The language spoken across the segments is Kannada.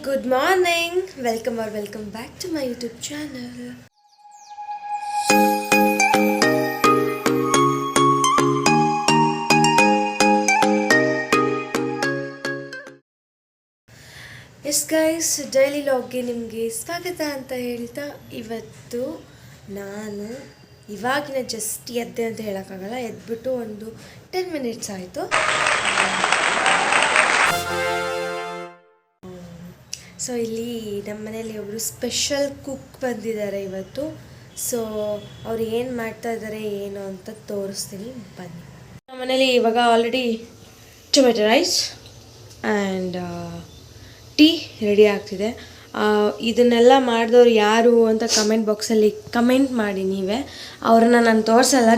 Good morning. Welcome back to my YouTube channel. Yes guys, daily ಲಾಗ್ಗೆ ನಿಮಗೆ ಸ್ವಾಗತ ಅಂತ ಹೇಳ್ತಾ, ಇವತ್ತು ನಾನು ಇವಾಗಿನ ಜಸ್ಟ್ ಎದ್ದೆ ಅಂತ ಹೇಳೋಕ್ಕಾಗಲ್ಲ, ಎದ್ಬಿಟ್ಟು ಒಂದು 10 ಮಿನಿಟ್ಸ್ ಆಯಿತು. ಸೊ ಇಲ್ಲಿ ನಮ್ಮ ಮನೇಲಿ ಒಬ್ಬರು ಸ್ಪೆಷಲ್ ಕುಕ್ ಬಂದಿದ್ದಾರೆ ಇವತ್ತು. ಸೊ ಅವ್ರು ಏನು ಮಾಡ್ತಾ ಇದ್ದಾರೆ ಏನು ಅಂತ ತೋರಿಸ್ತೀನಿ, ಬನ್ನಿ. ನಮ್ಮ ಮನೇಲಿ ಇವಾಗ already tomato rice and tea ready ಆಗ್ತಿದೆ. ಇದನ್ನೆಲ್ಲ ಮಾಡಿದವ್ರು ಯಾರು ಅಂತ ಕಮೆಂಟ್ ಬಾಕ್ಸಲ್ಲಿ ಕಮೆಂಟ್ ಮಾಡಿ. ನೀವೇ ಅವ್ರನ್ನ ನಾನು ತೋರಿಸಲ್ಲ,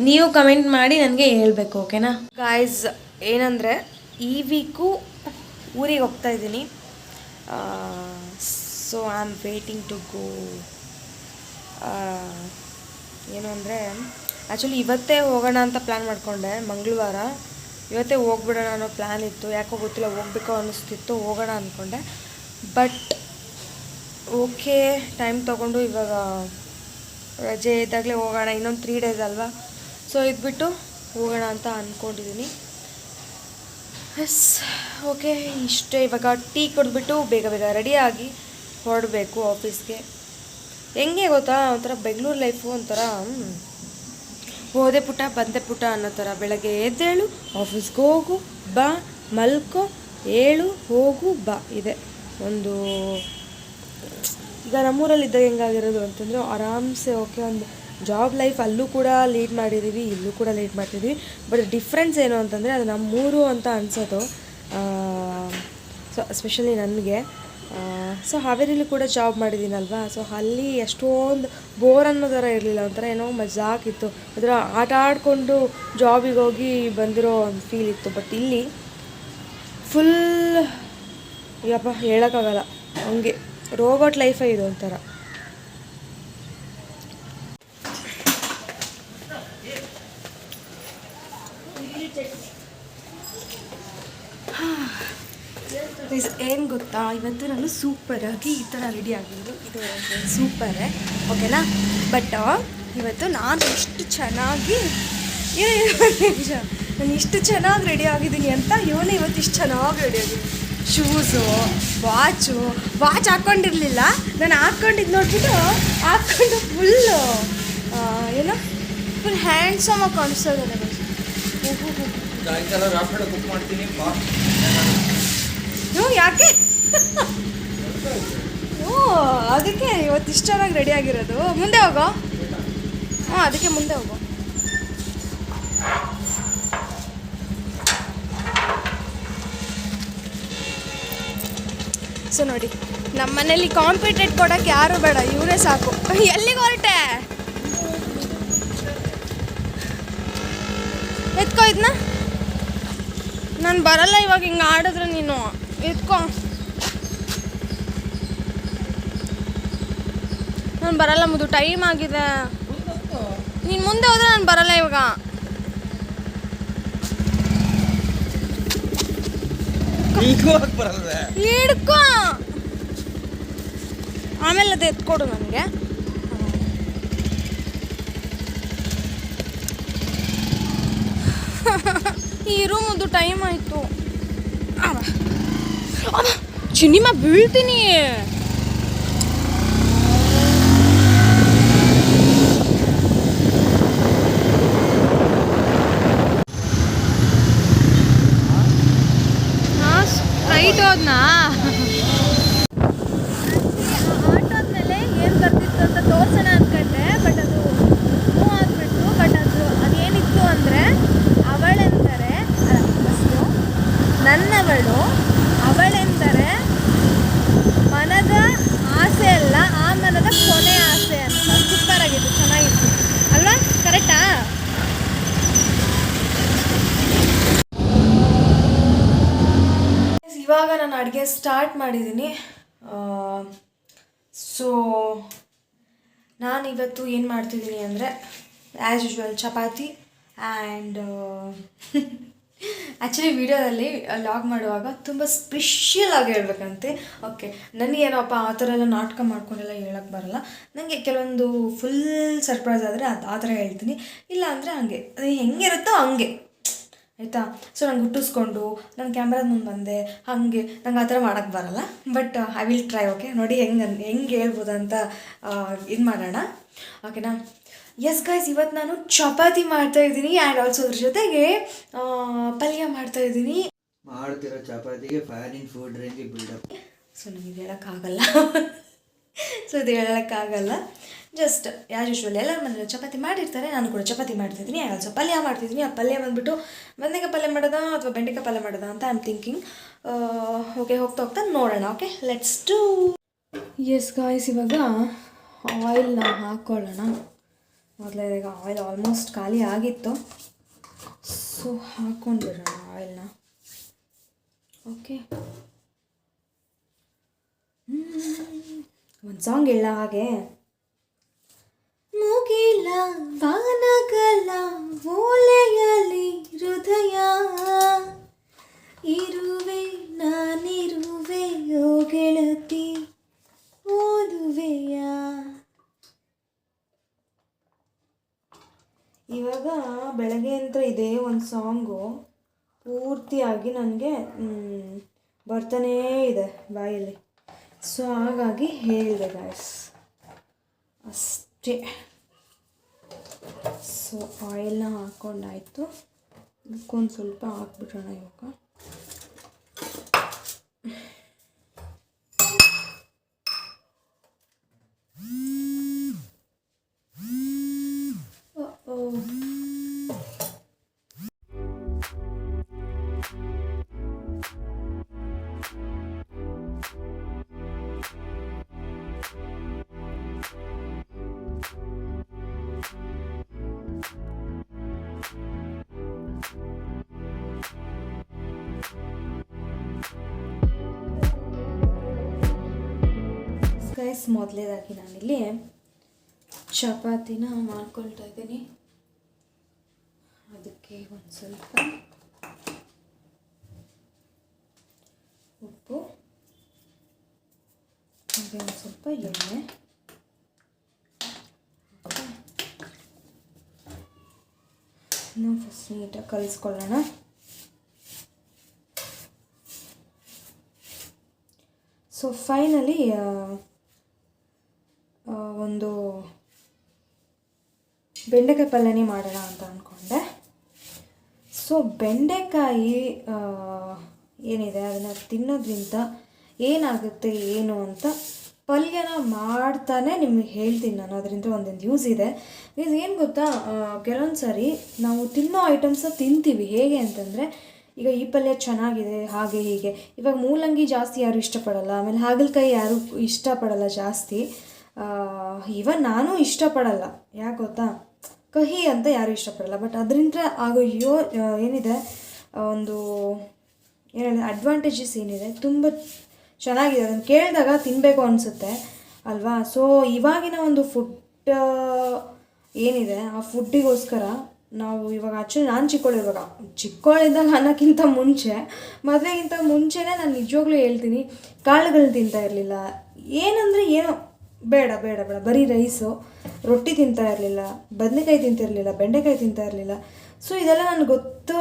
ನೀವು ಕಮೆಂಟ್ ಮಾಡಿ ನನಗೆ ಹೇಳಬೇಕು, ಓಕೆನಾ ಗಾಯ್ಸ್? ಏನಂದರೆ ಈ ವೀಕು ಊರಿಗೆ ಹೋಗ್ತಾ ಇದ್ದೀನಿ. So I am waiting to go. ಏನು ಅಂದರೆ ಆ್ಯಕ್ಚುಲಿ ಇವತ್ತೇ ಹೋಗೋಣ ಅಂತ ಪ್ಲ್ಯಾನ್ ಮಾಡಿಕೊಂಡೆ. ಮಂಗಳವಾರ ಇವತ್ತೇ ಹೋಗ್ಬಿಡೋಣ ಅನ್ನೋ ಪ್ಲ್ಯಾನ್ ಇತ್ತು. ಯಾಕೋ ಗೊತ್ತಿಲ್ಲ, ಹೋಗ್ಬೇಕು ಅನ್ನಿಸ್ತಿತ್ತು, ಹೋಗೋಣ ಅಂದ್ಕೊಂಡೆ. ಬಟ್ ಓಕೆ, ಟೈಮ್ ತೊಗೊಂಡು ಇವಾಗ ರಜೆ ಇದ್ದಾಗಲೇ ಹೋಗೋಣ, ಇನ್ನೊಂದು 3 ಡೇಸ್ ಅಲ್ವಾ. ಸೊ ಇದ್ಬಿಟ್ಟು ಹೋಗೋಣ ಅಂತ ಅಂದ್ಕೊಂಡಿದ್ದೀನಿ. ಎಸ್ ಓಕೆ, ಇಷ್ಟೇ. ಇವಾಗ ಟೀ ಕುಡಿದ್ಬಿಟ್ಟು ಬೇಗ ರೆಡಿಯಾಗಿ ಹೊರಡಬೇಕು ಆಫೀಸ್ಗೆ. ಹೆಂಗೆ ಗೊತ್ತಾ, ಒಂಥರ ಬೆಂಗಳೂರು ಲೈಫು ಒಂಥರ ಹೋದೆ ಪುಟ ಬಂದೆ ಪುಟ ಅನ್ನೋ ಥರ. ಬೆಳಗ್ಗೆ ಎದ್ದೇಳು, ಆಫೀಸ್ಗೆ ಹೋಗು, ಬಾ, ಮಲ್ಕೋ, ಏಳು, ಹೋಗು, ಬಾ. ಇದೆ ಒಂದು. ಈಗ ನಮ್ಮೂರಲ್ಲಿದ್ದಾಗ ಹೆಂಗಾಗಿರೋದು ಅಂತಂದರೆ ಆರಾಮ್ಸೆ ಓಕೆ, ಒಂದು ಜಾಬ್ ಲೈಫ್ ಅಲ್ಲೂ ಕೂಡ ಲೀಡ್ ಮಾಡಿದ್ದೀವಿ, ಇಲ್ಲೂ ಕೂಡ ಲೀಡ್ ಮಾಡ್ತಿದ್ದೀವಿ. ಬಟ್ ಡಿಫ್ರೆನ್ಸ್ ಏನು ಅಂತಂದರೆ ಅದು ನಮ್ಮೂರು ಅಂತ ಅನಿಸೋದು. ಸೊ ಎಸ್ಪೆಷಲಿ ನನಗೆ. ಸೊ ಹಾವೇರಿಲಿ ಕೂಡ ಜಾಬ್ ಮಾಡಿದ್ದೀನಲ್ವಾ. ಸೊ ಅಲ್ಲಿ ಎಷ್ಟೊಂದು ಬೋರ್ ಅನ್ನೋ ಥರ ಇರಲಿಲ್ಲ, ಒಂಥರ ಏನೋ ಮಜಾಕಿತ್ತು. ಅದರ ಆಟ ಆಡಿಕೊಂಡು ಜಾಬಿಗೆ ಹೋಗಿ ಬಂದಿರೋ ಒಂದು ಫೀಲ್ ಇತ್ತು. ಬಟ್ ಇಲ್ಲಿ ಫುಲ್ ಯಪ್ಪ ಹೇಳೋಕ್ಕಾಗಲ್ಲ, ಹಂಗೆ ರೋಬೋಟ್ ಲೈಫೇ ಇದು ಒಂಥರ. ಏನು ಗೊತ್ತಾ, ಇವತ್ತು ನಾನು ಸೂಪರಾಗಿ ಈ ಥರ ರೆಡಿ ಆಗಿದ್ದು, ಇದು ಸೂಪರೇ ಓಕೆನಾ. ಬಟ್ ಇವತ್ತು ನಾನು ಇಷ್ಟು ಚೆನ್ನಾಗಿ ನಾನು ಇಷ್ಟು ಚೆನ್ನಾಗಿ ರೆಡಿ ಆಗಿದ್ದೀನಿ ಅಂತ ಇವನು ಇವತ್ತು ಇಷ್ಟು ಚೆನ್ನಾಗಿ ರೆಡಿ ಆಗಿದ್ದೀನಿ. ಶೂಸು, ವಾಚ್ ಹಾಕ್ಕೊಂಡಿರಲಿಲ್ಲ, ನಾನು ಹಾಕ್ಕೊಂಡಿದ್ದು ನೋಡ್ಬಿಟ್ಟು ಹಾಕ್ಕೊಂಡು ಫುಲ್ಲು ಏನೋ ಫುಲ್ ಹ್ಯಾಂಡ್ಸಮ್ ಆಗಿ ಕಾಣಿಸ್ತದೆ ನನಗೆ. ಯಾಕೆ ಅದಕ್ಕೆ ಇವತ್ತು ಇಷ್ಟು ಚೆನ್ನಾಗಿ ರೆಡಿ ಆಗಿರೋದು. ಮುಂದೆ ಹೋಗೋ. ಅದಕ್ಕೆ ಮುಂದೆ ಹೋಗೋ. ಸೊ ನೋಡಿ, ನಮ್ಮ ಮನೇಲಿ ಕಾಂಪಿಟೇಟ್ ಕೊಡೋಕ್ಕೆ ಯಾರು ಬೇಡ, ಇವನೇ ಸಾಕು. ಎಲ್ಲಿಗೆ ಹೊರಟೆ? ಎತ್ಕೋ ಇದನ್ನ. ನಾನು ಬರಲ್ಲ ಇವಾಗ, ಹಿಂಗೆ ಆಡಿದ್ರೆ ನೀನು ಎತ್ಕೋ. ನಾನು ಬರಲ್ಲ ಮುದು, ಟೈಮ್ ಆಗಿದೆ. ನೀನು ಮುಂದೆ ಹೋದ್ರೆ ನಾನು ಬರಲ್ಲ ಇವಾಗ. ಹಿಡ್ಕೋ, ಆಮೇಲೆ ಅದು ಎತ್ಕೊಡು ನನಗೆ. ಈ ರೂಮದು ಟೈಮ್ ಆಯಿತು. ಚಿನ್ನಿಮ್ಮ ಬೀಳ್ತೀನಿ. ರೈಟ್ ಹೋದ್ನಾ? ಆಟೋದ್ಮೇಲೆ ಏನು ಬರ್ತಿತ್ತು ಅಂತ ತೋರ್ಸೋಣ ಅಂದ್ಕೊಂಡೆ. ಬಟ್ ಅದು ಮೂವ್ ಆಗಿಬಿಟ್ಟು. ಬಟ್ ಅದೇನಿತ್ತು ಅಂದರೆ, ಅವಳೆಂದರೆ ಫಸ್ಟು ನನ್ನವಳು, ಅವಳೆಂದರೆ ಮನದ ಆಸೆ ಅಲ್ಲ, ಆ ಮನದ ಕೊನೆ ಆಸೆ ಅಂತ. ಸೂಪರ್ ಆಗಿತ್ತು, ಚೆನ್ನಾಗಿತ್ತು ಅಲ್ವಾ? ಕರೆಕ್ಟಾ? ಇವಾಗ ನಾನು ಅಡುಗೆ ಸ್ಟಾರ್ಟ್ ಮಾಡಿದ್ದೀನಿ. ಸೊ ನಾನು ಇವತ್ತು ಏನು ಮಾಡ್ತಿದ್ದೀನಿ ಅಂದರೆ, as usual chapati and actually ವಿಡಿಯೋದಲ್ಲಿ ಲಾಗ್ ಮಾಡುವಾಗ ತುಂಬ ಸ್ಪೆಷಲ್ ಆಗಿ ಹೇಳ್ಬೇಕಂತೆ. ಓಕೆ, ನನಗೇನಪ್ಪ ಆ ಥರ ಎಲ್ಲ ನಾಟಕ ಮಾಡ್ಕೊಂಡೆಲ್ಲ ಹೇಳೋಕ್ಕೆ ಬರಲ್ಲ. ನನಗೆ ಕೆಲವೊಂದು ಫುಲ್ ಸರ್ಪ್ರೈಸ್ ಆದರೆ ಆ ಥರ ಹೇಳ್ತೀನಿ, ಇಲ್ಲ ಅಂದರೆ ಹಂಗೆ ಅದು ಹೆಂಗಿರುತ್ತೋ ಹಂಗೆ, ಆಯಿತಾ. ಸೊ ನಂಗೆ ಹುಟ್ಟಿಸ್ಕೊಂಡು ನಾನು ಕ್ಯಾಮ್ರಾದ ಮುಂದೆ ಬಂದೆ ಹಾಗೆ ನಂಗೆ ಆ ಥರ ಮಾಡೋಕ್ಕೆ ಬರಲ್ಲ. But I will try. Okay, ನೋಡಿ ಹೆಂಗೆ ಹೇಳ್ಬೋದು ಅಂತ ಇದು ಮಾಡೋಣ. ಓಕೆನಾ. ಎಸ್ ಗೈಸ್, ಇವತ್ತು ನಾನು ಚಪಾತಿ ಮಾಡ್ತಾಯಿದ್ದೀನಿ ಆ್ಯಂಡ್ ಆಲ್ಸೋ ಅದ್ರ ಜೊತೆಗೆ ಪಲ್ಯ ಮಾಡ್ತಾಯಿದ್ದೀನಿ. ಮಾಡ್ತಿರೋ ಚಪಾತಿಗೆ ಫ್ಯಾನಿನ್ ಫುಡ್ ರೇಂಜ್ ಬಿಲ್ಡಪ್. ಸೊ ನನಗೆ ಹೇಳೋಕ್ಕಾಗಲ್ಲ. ಸೊ ಇದು ಹೇಳೋಕ್ಕಾಗಲ್ಲ. ಜಸ್ಟ್ ಆ್ಯಸ್ ಯೂಶ್ವಲ್ ಎಲ್ಲರ ಮನೇಲಿ ಚಪಾತಿ ಮಾಡಿರ್ತಾರೆ, ನಾನು ಕೂಡ ಚಪಾತಿ ಮಾಡ್ತಿದ್ದೀನಿ ಆ್ಯಂಡ್ ಆಲ್ಸೋ ಪಲ್ಯ ಮಾಡ್ತಿದ್ದೀನಿ. ಆ ಪಲ್ಯ ಬಂದುಬಿಟ್ಟು ಬದನೆಕಾಯಿ ಪಲ್ಯ ಮಾಡೋದಾ ಅಥವಾ ಬೆಂಡೆಕಾಯಿ ಪಲ್ಯ ಮಾಡೋದಾ ಅಂತ ಐ ಆಮ್ ಥಿಂಕಿಂಗ್. ಓಕೆ, ಹೋಗ್ತಾ ಹೋಗ್ತಾ ನೋಡೋಣ. Okay, let's do. Yes guys, ಇವಾಗ ಆಯಿಲ್ನ ಹಾಕ್ಕೊಳ್ಳೋಣ. ಮೊದಲೇ ಈಗ ಆಯಿಲ್ ಆಲ್ಮೋಸ್ಟ್ ಖಾಲಿ ಆಗಿತ್ತು, ಸೊ ಹಾಕ್ಕೊಂಡ್ಬಿಡೋಣ ಆಯಿಲ್ನ. ಓಕೆ, ಒಂದು ಸಾಂಗ್ ಹೇಳ ಹಾಗೆ. ಮುಗಿಲ ಬಾನಗಲ ಓಲೆಯಲಿ ಹೃದಯ ಇರುವೆ ನಾನಿರುವೆ ಓ ಗೆಳತಿ ಓದುವೆಯ. ಇವಾಗ ಬೆಳಗ್ಗೆ ಅಂತ ಇದೇ ಒಂದು ಸಾಂಗು ಪೂರ್ತಿಯಾಗಿ ನನಗೆ ಬರ್ತಾನೇ ಇದೆ ಬಾಯಲ್ಲಿ. ಸೊ ಹಾಗಾಗಿ ಹೇಳಿದೆ ಗಾಯ್ಸ್ ಅಷ್ಟೇ. ಸೊ ಆಯಿಲ್ನ ಹಾಕ್ಕೊಂಡಾಯಿತು, ಇದಕ್ಕೊಂದು ಸ್ವಲ್ಪ ಹಾಕ್ಬಿಡೋಣ ಇವಾಗ. ಗೈಸ್, ಮೊದಲೇದಾಗಿ ನಾನಿಲ್ಲಿ ಚಪಾತಿನ ಮಾಡ್ಕೊಳ್ತಾ ಇದ್ದೀನಿ. ಅದಕ್ಕೆ ಒಂದು ಸ್ವಲ್ಪ ಉಪ್ಪು, ಹಾಗೆ ಒಂದು ಸ್ವಲ್ಪ ಎಣ್ಣೆ, ಇನ್ನು ಫಸ್ಟ್ ನೀಟಾಗಿ ಕಲಿಸ್ಕೊಳ್ಳೋಣ. ಸೊ ಫೈನಲಿ ಒಂದು ಬೆಂಡೆಕಾಯಿ ಪಲ್ಯನೇ ಮಾಡೋಣ ಅಂತ ಅಂದ್ಕೊಂಡೆ. ಸೊ ಬೆಂಡೆಕಾಯಿ ಏನಿದೆ ಅದನ್ನು ತಿನ್ನೋದ್ರಿಂದ ಏನಾಗುತ್ತೆ ಏನು ಅಂತ ಪಲ್ಯನ ಮಾಡ್ತಾನೆ ನಿಮಗೆ ಹೇಳ್ತೀನಿ ನಾನು. ಅದರಿಂದ ಒಂದೊಂದು ಯೂಸ್ ಇದೆ. ಇದು ಏನು ಗೊತ್ತಾ, ಕೆಲವೊಂದು ಸಾರಿ ನಾವು ತಿನ್ನೋ ಐಟಮ್ಸ ತಿಂತೀವಿ. ಹೇಗೆ ಅಂತಂದರೆ, ಈಗ ಈ ಪಲ್ಯ ಚೆನ್ನಾಗಿದೆ ಹಾಗೆ ಹೀಗೆ. ಇವಾಗ ಮೂಲಂಗಿ ಜಾಸ್ತಿ ಯಾರು ಇಷ್ಟಪಡಲ್ಲ, ಆಮೇಲೆ ಹಾಗಲಕಾಯಿ ಯಾರು ಇಷ್ಟಪಡಲ್ಲ ಜಾಸ್ತಿ. ಇವನ್ ನಾನು ಇಷ್ಟಪಡಲ್ಲ, ಯಾಕೆ ಗೊತ್ತಾ, ಕಹಿ ಅಂತ ಯಾರು ಇಷ್ಟಪಡಲ್ಲ. ಬಟ್ ಅದರಿಂದ ಆಗೋ ಏನಿದೆ ಒಂದು ಏನು ಹೇಳಿದೆ ಅಡ್ವಾಂಟೇಜಸ್ ಏನಿದೆ ತುಂಬ ಚೆನ್ನಾಗಿದೆ. ಅದನ್ನು ಕೇಳಿದಾಗ ತಿನ್ನಬೇಕು ಅನಿಸುತ್ತೆ ಅಲ್ವಾ. ಸೊ ಇವಾಗಿನ ಒಂದು ಫುಡ್ ಏನಿದೆ ಆ ಫುಡ್ಡಿಗೋಸ್ಕರ ನಾವು ಇವಾಗ ಆ್ಯಕ್ಚುಲಿ ನಾನು ಚಿಕ್ಕವಳಿದ್ದಾಗ ಅನ್ನೋಕ್ಕಿಂತ ಮುಂಚೆ, ಮದುವೆಗಿಂತ ಮುಂಚೆನೇ ನಾನು ನಿಜವಾಗ್ಲೂ ಹೇಳ್ತೀನಿ ಕಾಳುಗಳನ್ನ ತಿಂತಾ ಇರಲಿಲ್ಲ. ಏನಂದರೆ ಏನೋ ಬೇಡ ಬೇಡ ಬೇಡ ಬರೀ ರೈಸು, ರೊಟ್ಟಿ ತಿಂತಾ ಇರಲಿಲ್ಲ, ಬದನೆಕಾಯಿ ತಿಂತಿರಲಿಲ್ಲ, ಬೆಂಡೆಕಾಯಿ ತಿಂತಾ ಇರಲಿಲ್ಲ. ಸೊ ಇದೆಲ್ಲ ನನಗೆ ಗೊತ್ತು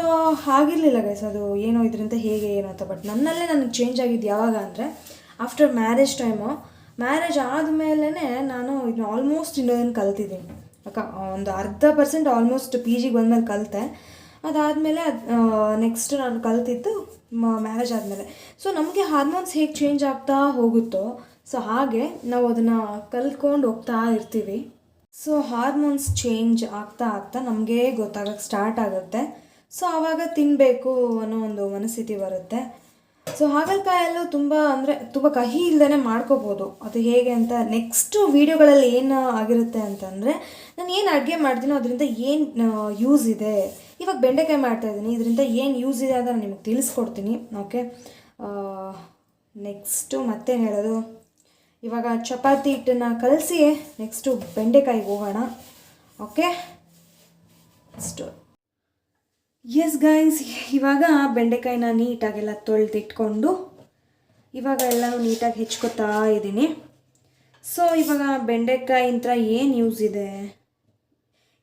ಆಗಿರಲಿಲ್ಲ ಗೈಸ್, ಅದು ಏನೋ ಇದರಿಂದ ಹೇಗೆ ಏನು ಅಂತ. ಬಟ್ ನನ್ನಲ್ಲೇ ನನಗೆ ಚೇಂಜ್ ಆಗಿದ್ದು ಯಾವಾಗ ಅಂದರೆ ಆಫ್ಟರ್ ಮ್ಯಾರೇಜ್ ಟೈಮು. ಮ್ಯಾರೇಜ್ ಆದಮೇಲೆ ನಾನು ಇದನ್ನ ಆಲ್ಮೋಸ್ಟ್ ಇನ್ನೊಂದು ಕಲ್ತಿದ್ದೀನಿ. ಒಂದು 10% ಆಲ್ಮೋಸ್ಟ್ ಪಿ ಜಿಗೆ ಬಂದಮೇಲೆ ಕಲಿತೆ. ಅದಾದಮೇಲೆ ನೆಕ್ಸ್ಟ್ ನಾನು ಕಲ್ತಿದ್ದು ಮ್ಯಾರೇಜ್ ಆದಮೇಲೆ. ಸೊ ನಮಗೆ ಹಾರ್ಮೋನ್ಸ್ ಹೇಗೆ ಚೇಂಜ್ ಆಗ್ತಾ ಹೋಗುತ್ತೋ, ಸೊ ಹಾಗೆ ನಾವು ಅದನ್ನು ಕಲ್ತ್ಕೊಂಡು ಹೋಗ್ತಾ ಇರ್ತೀವಿ. ಸೊ ಹಾರ್ಮೋನ್ಸ್ ಚೇಂಜ್ ಆಗ್ತಾ ಆಗ್ತಾ ನಮಗೆ ಗೊತ್ತಾಗಕ್ಕೆ ಸ್ಟಾರ್ಟ್ ಆಗುತ್ತೆ. ಸೊ ಆವಾಗ ತಿನ್ನಬೇಕು ಅನ್ನೋ ಒಂದು ಮನಸ್ಥಿತಿ ಬರುತ್ತೆ. ಸೊ ಹಾಗಲಕಾಯಲ್ಲೂ ತುಂಬ ಕಹಿ ಇಲ್ಲದೇ ಮಾಡ್ಕೋಬೋದು. ಅದು ಹೇಗೆ ಅಂತ ನೆಕ್ಸ್ಟು ವೀಡಿಯೋಗಳಲ್ಲಿ ಏನು ಆಗಿರುತ್ತೆ ಅಂತಂದರೆ, ನಾನು ಏನು ಅಡುಗೆ ಮಾಡ್ತೀನೋ ಅದರಿಂದ ಏನು ಯೂಸ್ ಇದೆ. ಇವಾಗ ಬೆಂಡೆಕಾಯಿ ಮಾಡ್ತಾಯಿದ್ದೀನಿ, ಇದರಿಂದ ಏನು ಯೂಸ್ ಇದೆ ಅಂತ ನಾನು ನಿಮಗೆ ತಿಳಿಸ್ಕೊಡ್ತೀನಿ. ಓಕೆ, ನೆಕ್ಸ್ಟು ಮತ್ತೇನು ಹೇಳೋದು, ಇವಾಗ ಚಪಾತಿ ಹಿಟ್ಟನ್ನು ಕಲಸಿ ನೆಕ್ಸ್ಟು ಬೆಂಡೆಕಾಯಿಗೆ ಹೋಗೋಣ. ಓಕೆ, ಅಷ್ಟು. ಎಸ್ ಗೈಸ್, ಇವಾಗ ಬೆಂಡೆಕಾಯಿನ ನೀಟಾಗೆಲ್ಲ ತೊಳೆದಿಟ್ಕೊಂಡು ಇವಾಗ ಎಲ್ಲನೂ ನೀಟಾಗಿ ಹೆಚ್ಕೊತಾ ಇದ್ದೀನಿ. ಸೊ ಇವಾಗ ಬೆಂಡೆಕಾಯಿಂತ ಏನು ಯೂಸ್ ಇದೆ,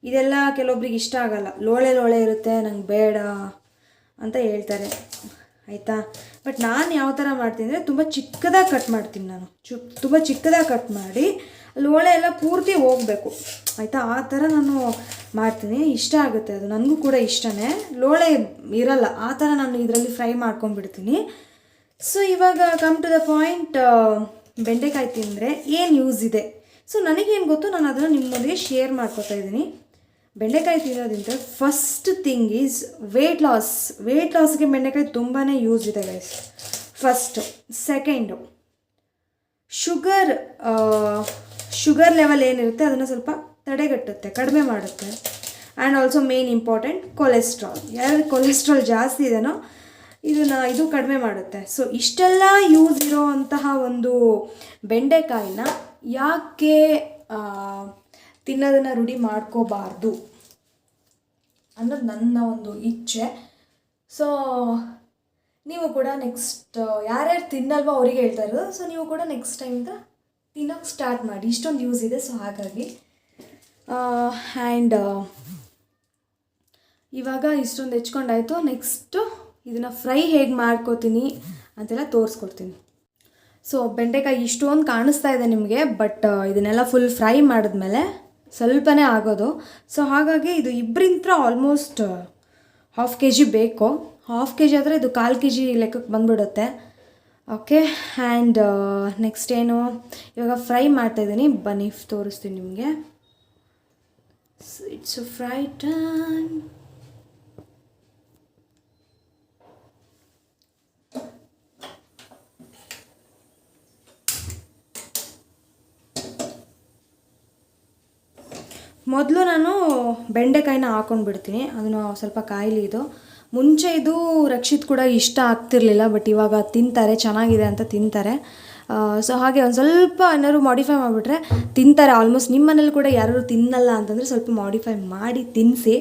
ಇದೆಲ್ಲ ಕೆಲವೊಬ್ರಿಗೆ ಇಷ್ಟ ಆಗಲ್ಲ. ಲೋಳೆ ಲೋಳೆ ಇರುತ್ತೆ, ನಂಗೆ ಬೇಡ ಅಂತ ಹೇಳ್ತಾರೆ, ಆಯಿತಾ. ಬಟ್ ನಾನು ಯಾವ ಥರ ಮಾಡ್ತೀನಿ ಅಂದರೆ ತುಂಬ ಚಿಕ್ಕದಾಗಿ ಕಟ್ ಮಾಡ್ತೀನಿ. ನಾನು ತುಂಬ ಚಿಕ್ಕದಾಗಿ ಕಟ್ ಮಾಡಿ ಲೋಳೆ ಎಲ್ಲ ಪೂರ್ತಿ ಹೋಗಬೇಕು, ಆಯಿತಾ. ಆ ಥರ ನಾನು ಮಾಡ್ತೀನಿ, ಇಷ್ಟ ಆಗುತ್ತೆ ಅದು, ನನಗೂ ಕೂಡ ಇಷ್ಟನೇ. ಲೋಳೆ ಇರಲ್ಲ, ಆ ಥರ ನಾನು ಇದರಲ್ಲಿ ಫ್ರೈ ಮಾಡ್ಕೊಂಡ್ಬಿಡ್ತೀನಿ. ಸೊ ಇವಾಗ ಕಮ್ ಟು ದ ಪಾಯಿಂಟ್, ಬೆಂಡೆಕಾಯಿ ತಿಂದರೆ ಏನು ಯೂಸ್ ಇದೆ. ಸೊ ನನಗೇನು ಗೊತ್ತು ನಾನು ಅದನ್ನು ನಿಮ್ಮೊಂದಿಗೆ ಶೇರ್ ಮಾಡ್ಕೊತಾ ಇದ್ದೀನಿ. ಬೆಂಡೆಕಾಯಿ ತಿನ್ನೋದ್ರಿಂದ ಫಸ್ಟ್ ಥಿಂಗ್ ಈಸ್ ವೆಯ್ಟ್ ಲಾಸ್ಗೆ ಬೆಂಡೆಕಾಯಿ ತುಂಬಾ ಯೂಸ್ ಇದೆ guys, first. Second, sugar level ಏನಿರುತ್ತೆ ಅದನ್ನು ಸ್ವಲ್ಪ ತಡೆಗಟ್ಟುತ್ತೆ, ಕಡಿಮೆ ಮಾಡುತ್ತೆ. And also main important cholesterol, ಯಾರು ಕೊಲೆಸ್ಟ್ರಾಲ್ ಜಾಸ್ತಿ ಇದೆನೋ ಇದು ಕಡಿಮೆ ಮಾಡುತ್ತೆ. ಸೊ ಇಷ್ಟೆಲ್ಲ ಯೂಸ್ ಇರೋವಂತಹ ಒಂದು ಬೆಂಡೆಕಾಯಿನ ಯಾಕೆ ತಿನ್ನೋದನ್ನು ರೂಢಿ ಮಾಡ್ಕೋಬಾರ್ದು ಅನ್ನೋದು ನನ್ನ ಒಂದು ಇಚ್ಛೆ. ಸೊ ನೀವು ಕೂಡ ನೆಕ್ಸ್ಟ್ ಯಾರ್ಯಾರು ತಿನ್ನಲ್ವೋ ಅವರಿಗೆ ಹೇಳ್ತಾ ಇರೋದು. ಸೊ ನೀವು ಕೂಡ ನೆಕ್ಸ್ಟ್ ಟೈಮಿಂದ ತಿನ್ನೋಕ್ಕೆ ಸ್ಟಾರ್ಟ್ ಮಾಡಿ, ಇಷ್ಟೊಂದು ಯೂಸ್ ಇದೆ. ಸೊ ಹಾಗಾಗಿ ಆ್ಯಂಡ್ ಇವಾಗ ಇಷ್ಟೊಂದು ಹೆಚ್ಕೊಂಡಾಯಿತು. ನೆಕ್ಸ್ಟು ಇದನ್ನು ಫ್ರೈ ಹೇಗೆ ಮಾಡ್ಕೋತೀನಿ ಅಂತೆಲ್ಲ ತೋರಿಸ್ಕೊಡ್ತೀನಿ. ಸೊ ಬೆಂಡೆಕಾಯಿ ಇಷ್ಟೊಂದು ಕಾಣಿಸ್ತಾ ಇದೆ ನಿಮಗೆ, ಬಟ್ ಇದನ್ನೆಲ್ಲ ಫುಲ್ ಫ್ರೈ ಮಾಡಿದ್ಮೇಲೆ ಸ್ವಲ್ಪನೇ ಆಗೋದು. ಸೊ ಹಾಗಾಗಿ ಇದು ಇಬ್ಬರಿಂದ ಆಲ್ಮೋಸ್ಟ್ 1/2 kg ಬೇಕು. 1/2 kg ಆದರೆ ಇದು 1/4 kg ಲೆಕ್ಕಕ್ಕೆ ಬಂದುಬಿಡುತ್ತೆ. ಓಕೆ, ಆ್ಯಂಡ್ ನೆಕ್ಸ್ಟ್ ಏನು, ಇವಾಗ ಫ್ರೈ ಮಾಡ್ತಾಯಿದ್ದೀನಿ, ಬನ್ನಿ ತೋರಿಸ್ತೀನಿ ನಿಮಗೆ. It's fry time. ಮೊದಲು ನಾನು ಬೆಂಡೆಕಾಯಿನ ಹಾಕ್ಕೊಂಡು ಬಿಡ್ತೀನಿ, ಅದನ್ನು ಸ್ವಲ್ಪ ಕಾಯಿಲಿ. ಇದು ಮುಂಚೆ ಇದು ರಕ್ಷಿತ್ ಕೂಡ ಇಷ್ಟ ಆಗ್ತಿರ್ಲಿಲ್ಲ, ಬಟ್ ಇವಾಗ ತಿಂತಾರೆ, ಚೆನ್ನಾಗಿದೆ ಅಂತ ತಿಂತಾರೆ. ಸೊ ಹಾಗೆ ಒಂದು ಸ್ವಲ್ಪ ಏನಾದ್ರು ಮಾಡಿಫೈ ಮಾಡಿಬಿಟ್ರೆ ತಿಂತಾರೆ ಆಲ್ಮೋಸ್ಟ್. ನಿಮ್ಮ ಮನೇಲಿ ಕೂಡ ಯಾರು ತಿನ್ನಲ್ಲ ಅಂತಂದರೆ ಸ್ವಲ್ಪ ಮಾಡಿಫೈ ಮಾಡಿ ತಿನ್ನಿಸಿ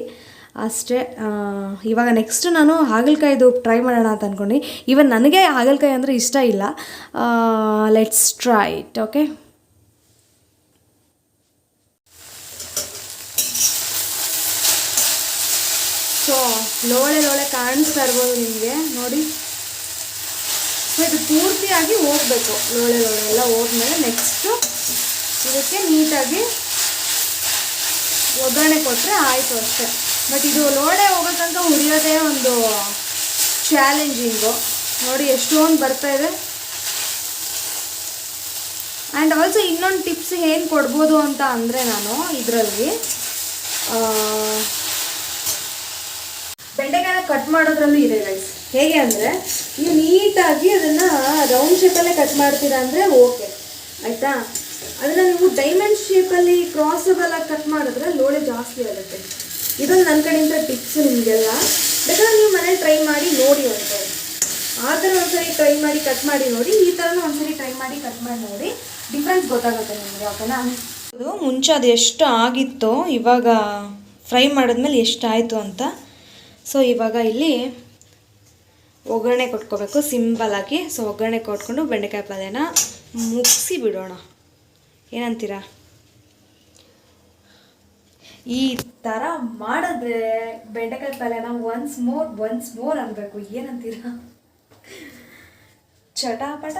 ಅಷ್ಟೇ. ಇವಾಗ ನೆಕ್ಸ್ಟ್ ನಾನು ಹಾಗಲಕಾಯಿದು ಟ್ರೈ ಮಾಡೋಣ ಅಂತ ಅಂದ್ಕೊಂಡು. ಇವನ್ ನನಗೆ ಹಾಗಲಕಾಯಿ ಅಂದರೆ ಇಷ್ಟ ಇಲ್ಲ. Let's try it. Okay, so ಲೋಳೆ ಕಾಣಿಸ್ತಾ ಇರ್ಬೋದು ನಿಮಗೆ, ನೋಡಿ. ಸೊ ಇದು ಪೂರ್ತಿಯಾಗಿ ಹೋಗಬೇಕು, ಲೋಳೆ ಎಲ್ಲ ಹೋದ್ಮೇಲೆ ನೆಕ್ಸ್ಟು ಇದಕ್ಕೆ ನೀಟಾಗಿ ಒಗ್ಗರಣೆ ಕೊಟ್ಟರೆ ಆಯಿತು ಅಷ್ಟೇ. ಬಟ್ ಇದು ಲೋಳೆ ಹೋಗೋ ತನಕ ಹುರಿಯೋದೇ ಒಂದು ಚಾಲೆಂಜಿಂಗು. ನೋಡಿ ಎಷ್ಟೊಂದು ಬರ್ತಾಯಿದೆ. ಆ್ಯಂಡ್ ಆಲ್ಸೋ ಇನ್ನೊಂದು ಟಿಪ್ಸ್ ಏನು ಕೊಡ್ಬೋದು ಅಂತ ಅಂದರೆ, ನಾನು ಇದರಲ್ಲಿ ಬೆಂಡೆಕಾಯಿನ ಕಟ್ ಮಾಡೋದ್ರಲ್ಲೂ ಇದೆ ಗೈಸ್. ಹೇಗೆ ಅಂದರೆ, ನೀವು ನೀಟಾಗಿ ಅದನ್ನು ರೌಂಡ್ ಶೇಪಲ್ಲೇ ಕಟ್ ಮಾಡ್ತೀರಾ ಅಂದರೆ ಓಕೆ, ಆಯಿತಾ. ಅದನ್ನು ನೀವು ಡೈಮಂಡ್ ಶೇಪಲ್ಲಿ ಕ್ರಾಸಬಲಾಗಿ ಕಟ್ ಮಾಡಿದ್ರೆ ಲೋಳೆ ಜಾಸ್ತಿ ಆಗುತ್ತೆ. ಇದೊಂದು ನನ್ನ ಕಡೆಯಿಂದ ಟಿಪ್ಸು ನಿಮಗೆಲ್ಲ. ಬೇಕಾದ್ರೆ ನೀವು ಮನೇಲಿ ಟ್ರೈ ಮಾಡಿ ನೋಡಿ ಒಂದ್ಸರಿ. ಆ ಥರ ಒಂದ್ಸರಿ ಟ್ರೈ ಮಾಡಿ ಕಟ್ ಮಾಡಿ ನೋಡಿ, ಈ ಥರನೂ ಒಂದ್ಸರಿ ಟ್ರೈ ಮಾಡಿ ಕಟ್ ಮಾಡಿ ನೋಡಿ, ಡಿಫ್ರೆನ್ಸ್ ಗೊತ್ತಾಗುತ್ತೆ ನಿಮಗೆ. ಓಕೆನಾ. ಅದು ಮುಂಚೆ ಅದು ಎಷ್ಟು ಆಗಿತ್ತೋ ಇವಾಗ ಫ್ರೈ ಮಾಡಿದ್ಮೇಲೆ ಎಷ್ಟು ಆಯಿತು ಅಂತ. ಸೊ ಇವಾಗ ಇಲ್ಲಿ ಒಗ್ಗರಣೆ ಕೊಟ್ಕೋಬೇಕು ಸಿಂಪಲಾಗಿ. ಸೊ ಒಗ್ಗರಣೆ ಕೊಟ್ಕೊಂಡು ಬೆಂಡೆಕಾಯಿ ಪಲ್ಯನ ಮುಗಿಸಿ ಬಿಡೋಣ, ಏನಂತೀರಾ? ಈ ಥರ ಮಾಡಿದ್ರೆ ಬೆಂಡೆಕಾಯಿ ಪಲ್ಯನ ಒನ್ಸ್ ಮೋರ್ ಅನ್ಬೇಕು, ಏನಂತೀರಾ? ಚಟಾಪಟ.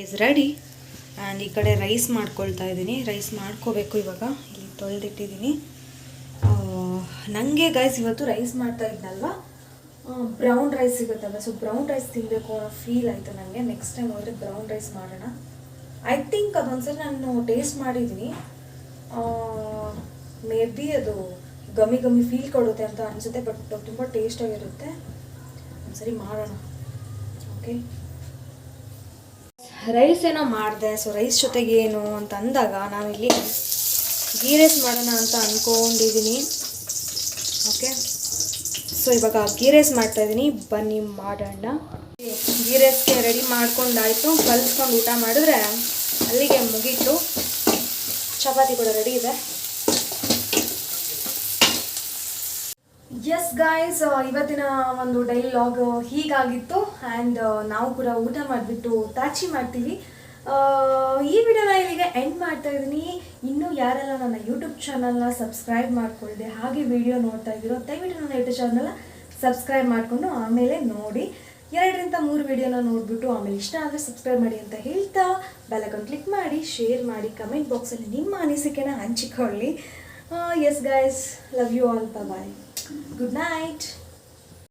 Is ready. ಆ್ಯಂಡ್ ಈ ಕಡೆ ರೈಸ್ ಮಾಡ್ಕೊಳ್ತಾ ಇದ್ದೀನಿ. ರೈಸ್ ಮಾಡ್ಕೋಬೇಕು ಇವಾಗ. ಇಲ್ಲಿ ತೊಳೆದಿಟ್ಟಿದ್ದೀನಿ. ನನಗೆ ಗೈಸ್ ಇವತ್ತು ರೈಸ್ ಮಾಡ್ತಾ ಇದ್ನಲ್ವ, ಬ್ರೌನ್ ರೈಸ್ ಸಿಗುತ್ತಲ್ಲ, ಸೊ ಬ್ರೌನ್ ರೈಸ್ ತಿನ್ನಬೇಕು ಅನ್ನೋ ಫೀಲ್ ಆಯಿತು ನನಗೆ. ನೆಕ್ಸ್ಟ್ ಟೈಮ್ ಹೋದರೆ ಬ್ರೌನ್ ರೈಸ್ ಮಾಡೋಣ. ಐ ಥಿಂಕ್ ಅದೊಂದ್ಸರಿ ನಾನು ಟೇಸ್ಟ್ ಮಾಡಿದ್ದೀನಿ, ಮೇ ಬಿ ಅದು ಗಮಿ ಗಮಿ ಫೀಲ್ ಕೊಡುತ್ತೆ ಅಂತ ಅನಿಸುತ್ತೆ, ಬಟ್ ತುಂಬ ಟೇಸ್ಟಾಗಿರುತ್ತೆ. ಒಂದ್ಸರಿ ಮಾಡೋಣ. ಓಕೆ, ರೈಸ್ ಏನೋ ಮಾಡಿದೆ. ಸೊ ರೈಸ್ ಜೊತೆಗೆ ಏನು ಅಂತ ಅಂದಾಗ ನಾವಿಲ್ಲಿ ಗೀ ರೈಸ್ ಮಾಡೋಣ ಅಂತ ಅಂದ್ಕೊಂಡಿದ್ದೀನಿ. ಓಕೆ, ಸೊ ಇವಾಗ ಗೀ ರೈಸ್ ಮಾಡ್ತಾಯಿದ್ದೀನಿ, ಬನ್ನಿ ಮಾಡೋಣ. ಗೀ ರೈಸ್ಗೆ ರೆಡಿ ಮಾಡ್ಕೊಂಡಾಯಿತು, ಕಲಿಸ್ಕೊಂಡು ಊಟ ಮಾಡಿದ್ರೆ ಅಲ್ಲಿಗೆ ಮುಗೀತು. ಚಪಾತಿ ಕೂಡ ರೆಡಿ ಇದೆ. ಎಸ್ ಗಾಯ್ಸ್, ಇವತ್ತಿನ ಒಂದು ಡೈಲಿ ಲಾಗ್ ಹೀಗಾಗಿತ್ತು. ಆ್ಯಂಡ್ ನಾವು ಕೂಡ ಊಟ ಮಾಡಿಬಿಟ್ಟು ತಾಚಿ ಮಾಡ್ತೀವಿ. ಈ ವಿಡಿಯೋನ ಇಲ್ಲಿಗೆ ಎಂಡ್ ಮಾಡ್ತಾ ಇದ್ದೀನಿ. ಇನ್ನೂ ಯಾರೆಲ್ಲ ನನ್ನ ಯೂಟ್ಯೂಬ್ ಚಾನಲ್ನ ಸಬ್ಸ್ಕ್ರೈಬ್ ಮಾಡ್ಕೊಳ್ಳಿ, ಹಾಗೆ ವಿಡಿಯೋ ನೋಡ್ತಾ ಇದ್ದೀರೋ ದಯವಿಟ್ಟು ನನ್ನ ಯೂಟ್ಯೂಬ್ ಚಾನಲ್ನ ಸಬ್ಸ್ಕ್ರೈಬ್ ಮಾಡಿಕೊಂಡು ಆಮೇಲೆ ನೋಡಿ. 2-3 ವಿಡಿಯೋನ ನೋಡಿಬಿಟ್ಟು ಆಮೇಲೆ ಇಷ್ಟ ಆದರೆ ಸಬ್ಸ್ಕ್ರೈಬ್ ಮಾಡಿ ಅಂತ ಹೇಳ್ತಾ ಬೆಲ್ ಐಕಾನ್ ಕ್ಲಿಕ್ ಮಾಡಿ, ಶೇರ್ ಮಾಡಿ, ಕಮೆಂಟ್ ಬಾಕ್ಸಲ್ಲಿ ನಿಮ್ಮ ಅನಿಸಿಕೆನ ಹಂಚಿಕೊಳ್ಳಿ. Yes guys, love you all, bye, good night.